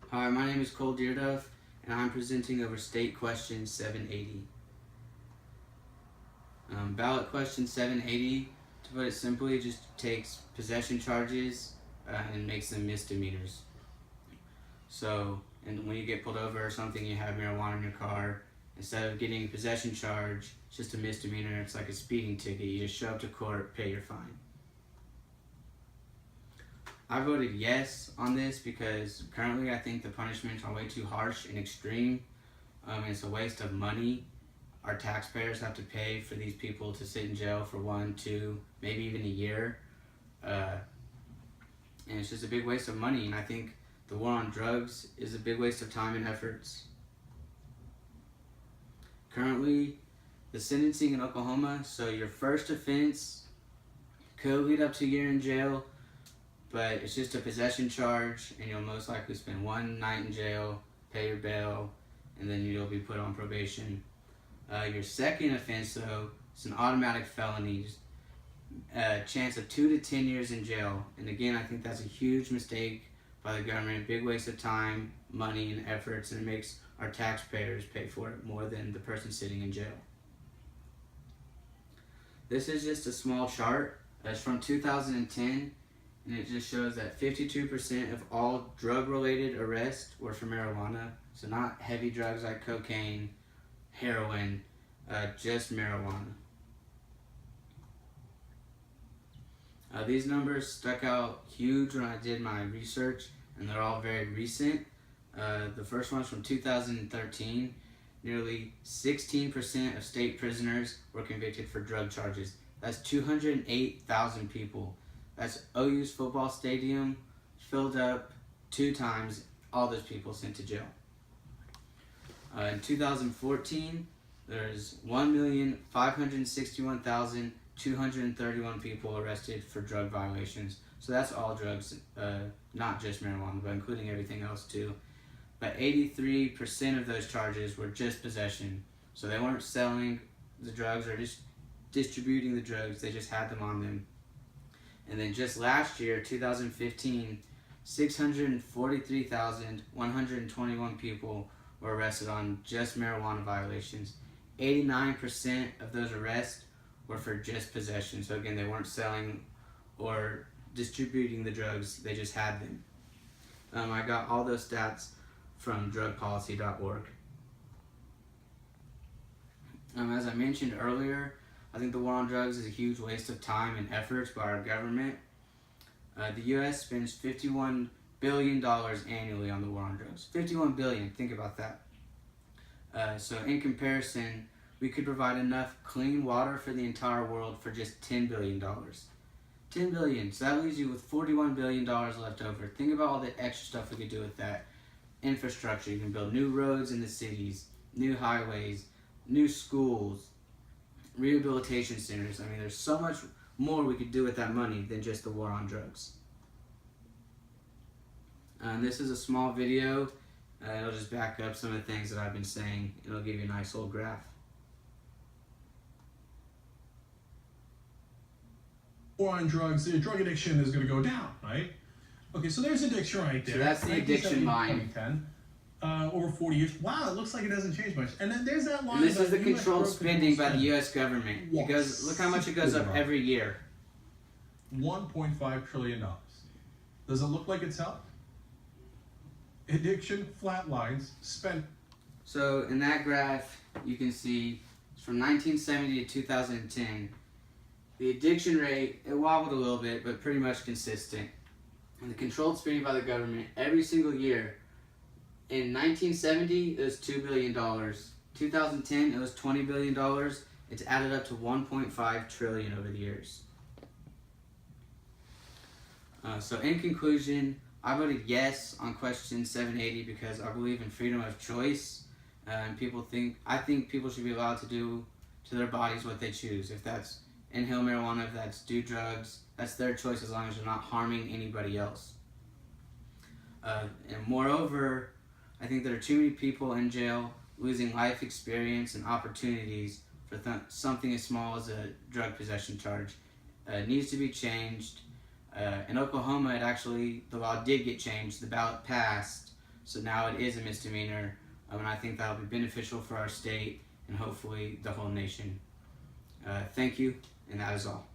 Hi, my name is Cole Deerdove, and I'm presenting over State Question 780. Ballot Question 780, to put it simply, just takes possession charges and makes them misdemeanors. So, and when you get pulled over or something, you have marijuana in your car, instead of getting a possession charge, it's just a misdemeanor. It's like a speeding ticket. You just show up to court, pay your fine. I voted yes on this because currently I think the punishments are way too harsh and extreme. It's a waste of money. Our taxpayers have to pay for these people to sit in jail for 1, 2, maybe even a year. And it's just a big waste of money. And I think the war on drugs is a big waste of time and efforts. Currently, the sentencing in Oklahoma, so your first offense could lead up to a year in jail, but it's just a possession charge, and you'll most likely spend 1 night in jail, pay your bail, and then you'll be put on probation. Your second offense, though, is an automatic felony, chance of 2 to 10 years in jail. And again, I think that's a huge mistake by the government, big waste of time, money, and efforts, and it makes our taxpayers pay for it more than the person sitting in jail. This is just a small chart. It's from 2010. And it just shows that 52% of all drug-related arrests were for marijuana. So not heavy drugs like cocaine, heroin, just marijuana. These numbers stuck out huge when I did my research, and they're all very recent. The first one's from 2013. Nearly 16% of state prisoners were convicted for drug charges. That's 208,000 people. That's OU's football stadium filled up 2 times, all those people sent to jail. In 2014, there's 1,561,231 people arrested for drug violations. So that's all drugs, not just marijuana, but including everything else too. But 83% of those charges were just possession. So they weren't selling the drugs or just distributing the drugs, they just had them on them. And then just last year, 2015, 643,121 people were arrested on just marijuana violations. 89% of those arrests were for just possession. So again, they weren't selling or distributing the drugs, they just had them. I got all those stats from drugpolicy.org. As I mentioned earlier, I think the war on drugs is a huge waste of time and efforts by our government. The U.S. spends $51 billion annually on the war on drugs. $51 billion, think about that. So in comparison, we could provide enough clean water for the entire world for just $10 billion. $10 billion, so that leaves you with $41 billion left over. Think about all the extra stuff we could do with that. Infrastructure, you can build new roads in the cities, new highways, new schools, rehabilitation centers. I mean, there's so much more we could do with that money than just the war on drugs. And this is a small video. It'll just back up some of the things that I've been saying. It'll give you a nice little graph. War on drugs, the drug addiction is going to go down, right? Okay, so there's addiction right there. So that's the addiction line. Over 40 years. Wow, it looks like it doesn't change much. And then there's that line. And this is the controlled spending by the U.S. government. Yes. It goes. Look how much it goes up every year. $1.5 trillion. Does it look like it's helped? Addiction flatlines, spent. So in that graph, you can see from 1970 to 2010, the addiction rate, it wobbled a little bit, but pretty much consistent. And the controlled spending by the government every single year. In 1970, it was $2 billion. 2010, it was $20 billion. It's added up to $1.5 trillion over the years. So in conclusion, I voted yes on question 780 because I believe in freedom of choice. And I think people should be allowed to do to their bodies what they choose. If that's inhale marijuana, if that's do drugs, that's their choice as long as they're not harming anybody else. And moreover, I think there are too many people in jail losing life experience and opportunities for something as small as a drug possession charge. It needs to be changed. In Oklahoma, the law did get changed. The ballot passed, So now it is a misdemeanor, and I think that'll be beneficial for our state and hopefully the whole nation. Thank you, and that is all.